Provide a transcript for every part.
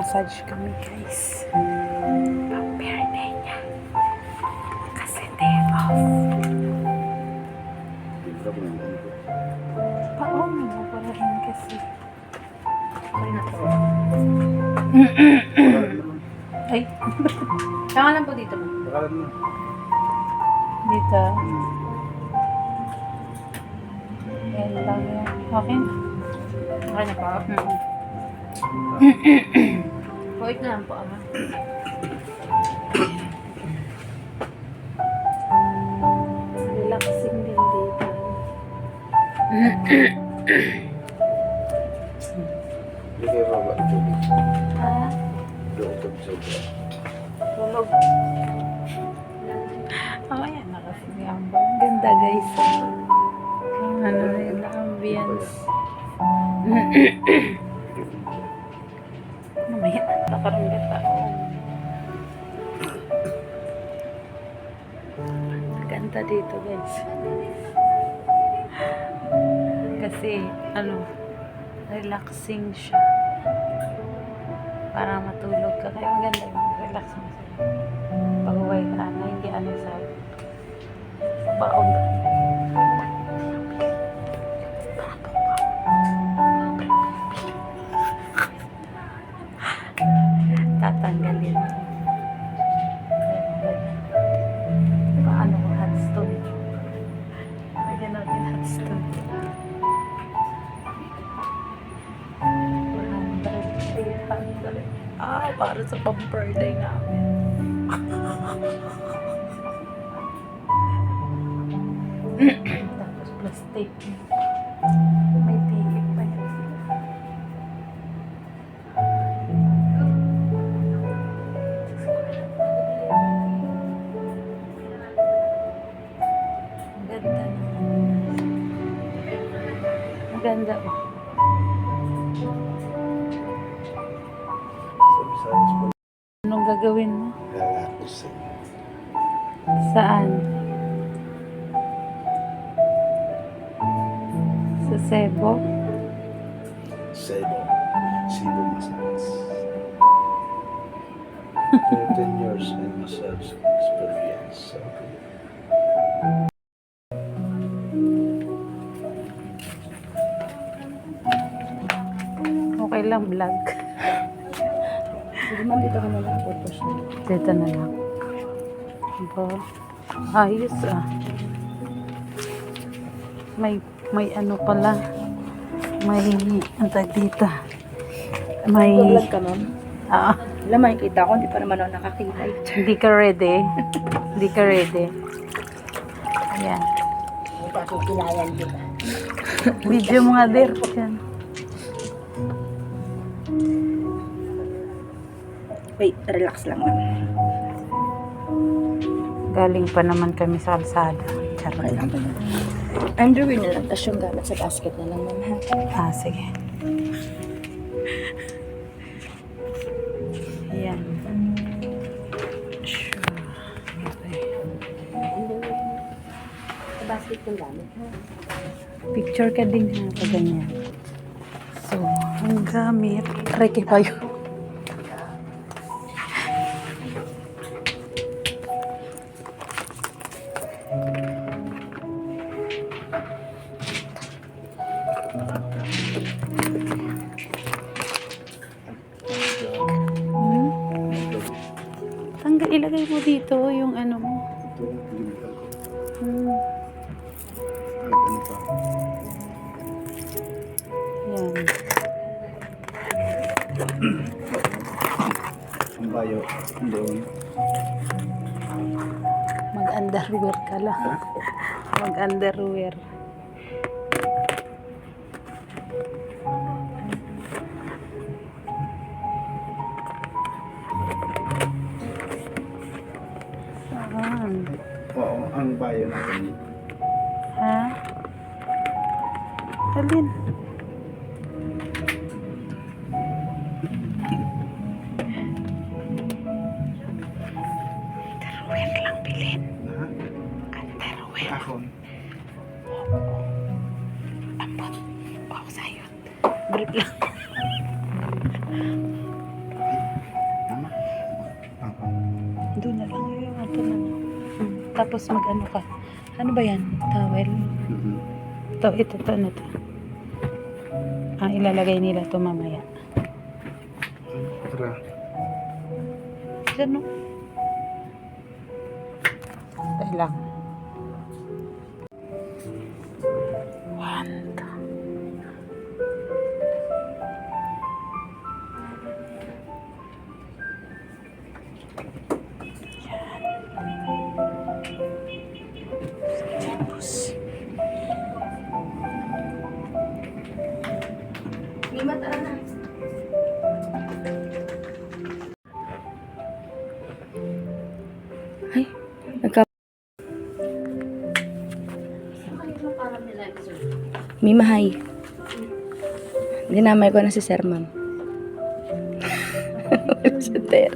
Massage kami guys. Pang-birthday niya. Kasi day off. Paano mo parahin kasi? Ay. Saka lang po dito. Dito. Yan lang yan. Okay na. Okay na po. Wait na lang po, ama. Relaxing din dito. Hindi kayo baba. Ha? Doon sa Tulog. Oh, yan na kasi si Amber. Ang ganda guys. Ang ano na yun, ambience. Mamaya, nakaranggat ako. Ganda dito guys. Kasi, ano, relaxing siya. Para matulog ka. Kaya maganda yung relax mo siya. Pag-uwi ka na, hindi ano sa baog. Tatanggalin. Paano ko hot stone? Lagyan natin hot stone. 800. Para sa pang-birthday namin. Tapos plastic. May tiip pa yan. Ang ganda naman. Ang ganda oh. Anong gagawin mo? Lalako sa Saan? Sa Cebu? Cebu. Cebu massage. 13 years in massage experience. Okay lang vlog. Sige, ma'am, dito ka na lang po. Dito na lang. Aba, ayos ah. May ano pala. May antag dito. May Vlog ka, ma'am. ah, Wala, makikita ko. Hindi pa naman ako nakakilay. hindi ka ready. Hindi ka ready. Ayan. Kakikilayan kita. Video mo nga der. Yan. Wait, relax lang, ma'am. Galing pa naman kami sa kalsada. Okay Charot. lang ba yun? Underwear na lang. Tapos yung gamit sa basket na lang, ma'am. Ha? Sige. Ayan. Sure. Okay. Sa basket yung gamit, ha? Picture ka din ha, pag ganyan. So, ang gamit. Reke pa yun. Hmm? Tanggal, ilagay mo dito yung ano mo. Ito, limitan ko. Hmm. Ano pa? Yan. Ang bayo. Doon. Mag-underwear ka lang. Mag-underwear. Saan? Oo, ang bayo natin. Ha? Alin? Underwear lang bilhin. Ha? Underwear. Ahon. Ambot. Wow, sayot. Brief lang. Ay, Doon na lang. Ito na. Tapos mag-ano ka. Ano ba yan? Towel. Mm-hmm. Ito, ano to? Ilalagay nila to mamaya. Tara. Diyan, no? Tayo lang. 1, 2. Mima, tara na. Ay, Mima, hi. Dinamay ko na si Sir Ma'am. Si Ter.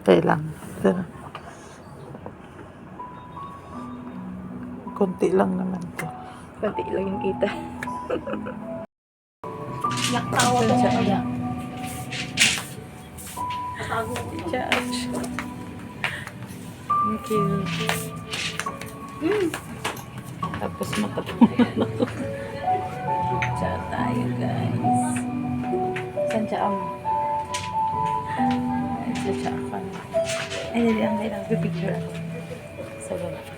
Tayo lang. Tara. Konti lang naman to. Kunti lang yung kita. Naktawa ko siya. Charge. Thank you. Tapos matapunan ako. Siya tayo, guys. Saan siya ang? Siya ako. Ay, hindi lang. Pipicture ako. Sa gano'n.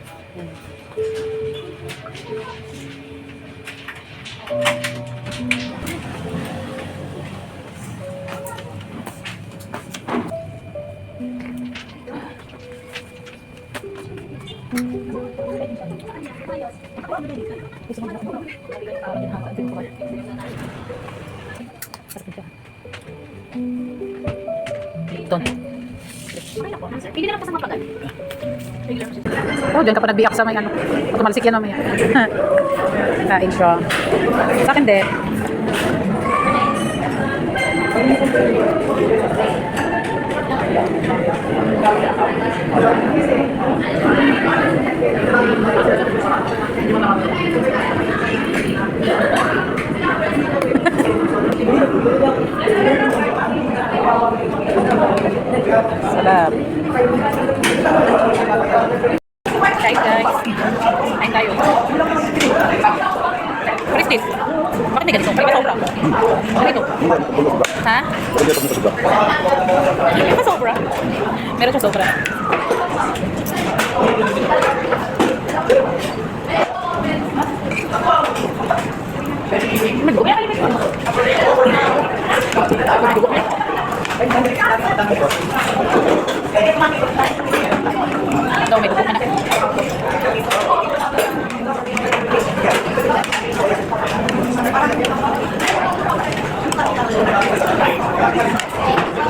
Hindi na lang kasama pagad. Oh, dyan ka pa nagbiyak sa may ano. Tumalsik yan mamaya. Kain siya. Sa akin din. Sarap. Kain guys. Kain tayo. What is this? Bakit may ganito? May pa sobra. Ano ito? Ha? May pa sobra? Meron siya sobra. May dugo? Ito, may dugo ka na.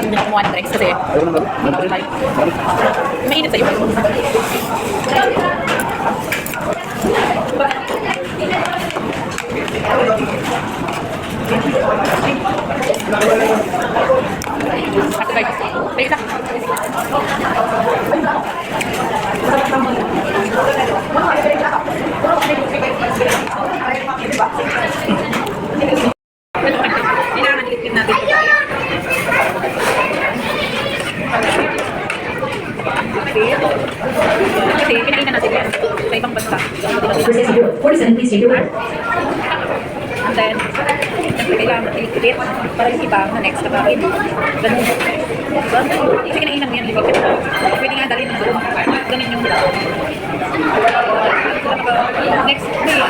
Hindi na kumuha ng drinks kasi mainit sa'yo. Ako guys, may isa. Kasi pinainan natin yan sa ibang bansa. 47, please take your order. And then, siyempre kailangan mag-ilit para yung iba na next na kain. Ganun. Diba? Kasi kinainan mo yan, limited. Pwede nga dalhin ng doon. Ganun yung next day.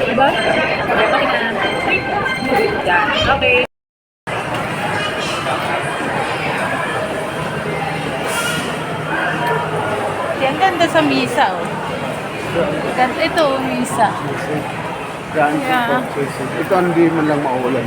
Diba? Okay na. Yan. Okay. Ang ganda sa misa, oh. Ganda ito, misa. Yan, Yeah. ito hindi man lang maulan.